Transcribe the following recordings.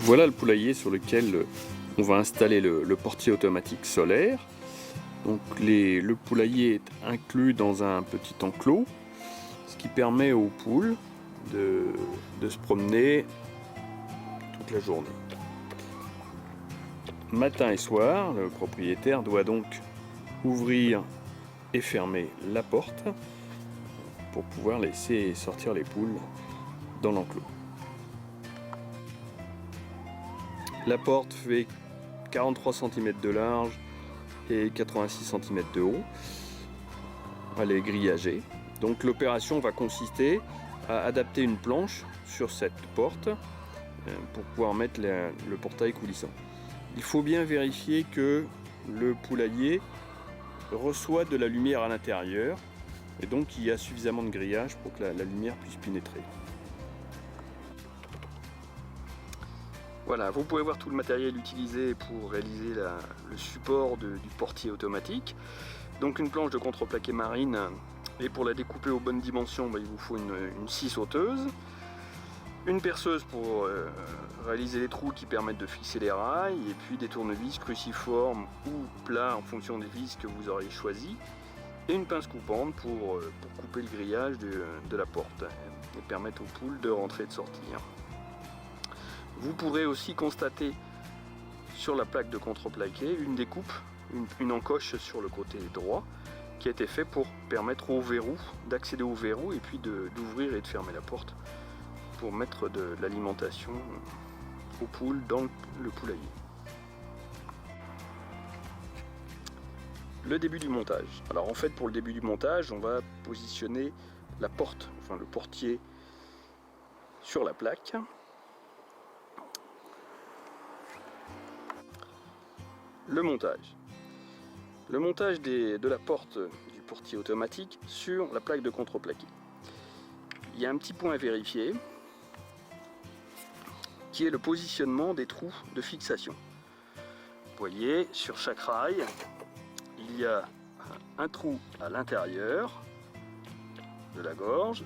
Voilà le poulailler sur lequel on va installer le portier automatique solaire. Donc le poulailler est inclus dans un petit enclos, ce qui permet aux poules de se promener toute la journée. Matin et soir, le propriétaire doit donc ouvrir et fermer la porte pour pouvoir laisser sortir les poules dans l'enclos. La porte fait 43 cm de large et 86 cm de haut. Elle est grillagée. Donc l'opération va consister à adapter une planche sur cette porte pour pouvoir mettre le portail coulissant. Il faut bien vérifier que le poulailler reçoit de la lumière à l'intérieur et donc il y a suffisamment de grillage pour que la lumière puisse pénétrer. Voilà, vous pouvez voir tout le matériel utilisé pour réaliser le support du portier automatique. Donc une planche de contreplaqué marine, et pour la découper aux bonnes dimensions, il vous faut une scie sauteuse, une perceuse pour réaliser les trous qui permettent de fixer les rails, et puis des tournevis cruciformes ou plats en fonction des vis que vous aurez choisi, et une pince coupante pour couper le grillage de la porte et permettre aux poules de rentrer et de sortir. Vous pourrez aussi constater sur la plaque de contreplaqué une découpe, une encoche sur le côté droit qui a été fait pour permettre au verrou d'accéder au verrou et puis d'ouvrir et de fermer la porte pour mettre de l'alimentation aux poules dans le poulailler. Le début du montage. Alors en fait, pour le début du montage, on va positionner la porte, enfin le portier sur la plaque. Le montage. Le montage de la porte du portier automatique sur la plaque de contreplaqué. Il y a un petit point à vérifier qui est le positionnement des trous de fixation. Vous voyez, sur chaque rail, il y a un trou à l'intérieur de la gorge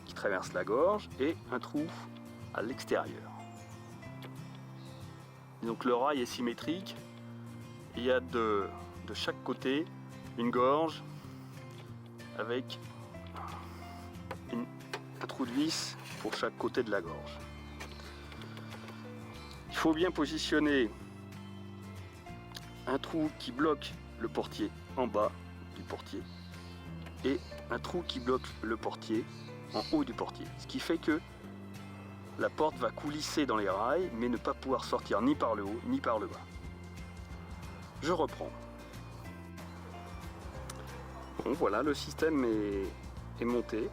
qui traverse la gorge et un trou à l'extérieur. Donc le rail est symétrique. Il y a de chaque côté une gorge avec un trou de vis pour chaque côté de la gorge. Il faut bien positionner un trou qui bloque le portier en bas du portier et un trou qui bloque le portier en haut du portier. Ce qui fait que la porte va coulisser dans les rails mais ne pas pouvoir sortir ni par le haut ni par le bas. Je reprends. Bon, voilà, le système est monté,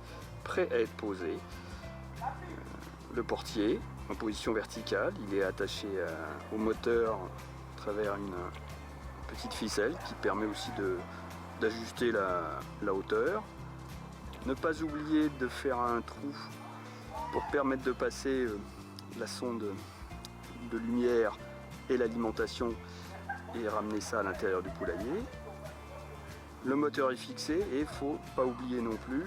prêt à être posé. Le portier en position verticale, il est attaché au moteur à travers une petite ficelle qui permet aussi d'ajuster la hauteur. Ne pas oublier de faire un trou pour permettre de passer la sonde de lumière et l'alimentation et ramener ça à l'intérieur du poulailler. Le moteur est fixé et il ne faut pas oublier non plus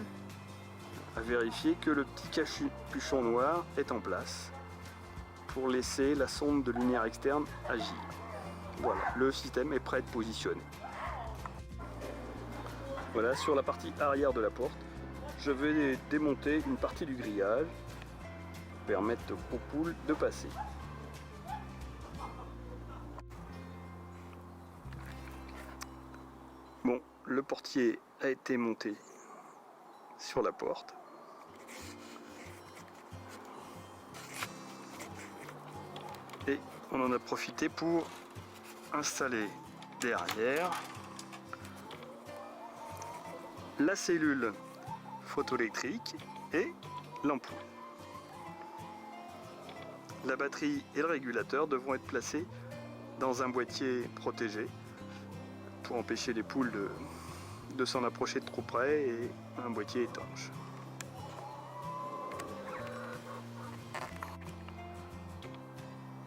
à vérifier que le petit capuchon noir est en place pour laisser la sonde de lumière externe agir. Voilà, le système est prêt à être positionné. Voilà, sur la partie arrière de la porte, je vais démonter une partie du grillage pour permettre aux poules de passer. Bon, le portier a été monté sur la porte. Et on en a profité pour installer derrière la cellule photoélectrique et l'ampoule. La batterie et le régulateur devront être placés dans un boîtier protégé pour empêcher les poules de s'en approcher de trop près, et un boîtier étanche.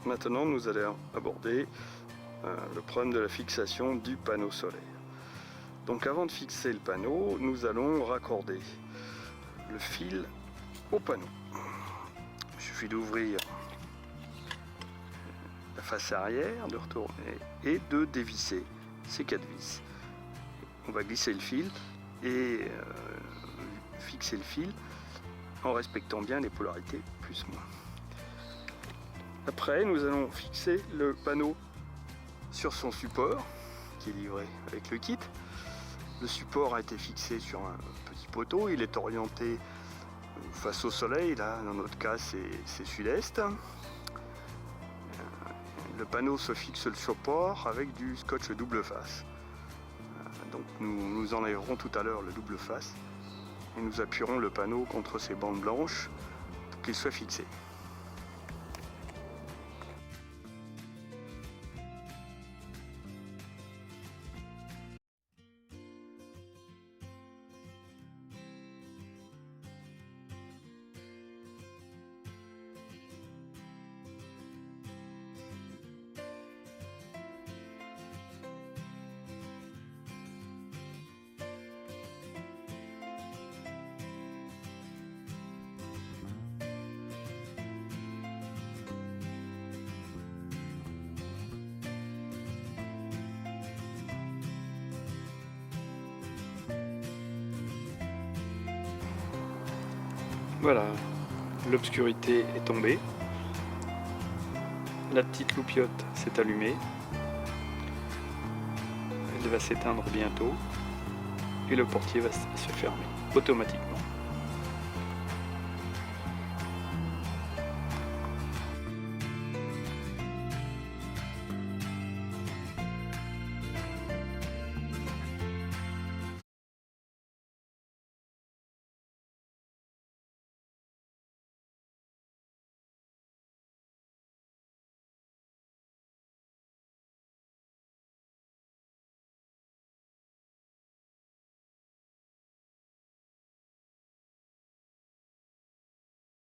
Maintenant, nous allons aborder le problème de la fixation du panneau solaire. Donc avant de fixer le panneau, nous allons raccorder le fil au panneau. Il suffit d'ouvrir face arrière, de retourner et de dévisser ces 4 vis. On va glisser le fil et fixer le fil en respectant bien les polarités plus-moins. Après, nous allons fixer le panneau sur son support qui est livré avec le kit. Le support a été fixé sur un petit poteau, il est orienté face au soleil, là dans notre cas c'est sud-est. Le panneau se fixe sur le support avec du scotch double face. Donc nous enlèverons tout à l'heure le double face et nous appuierons le panneau contre ces bandes blanches pour qu'il soit fixé. Voilà, l'obscurité est tombée, la petite loupiote s'est allumée, elle va s'éteindre bientôt et le portier va se fermer automatiquement.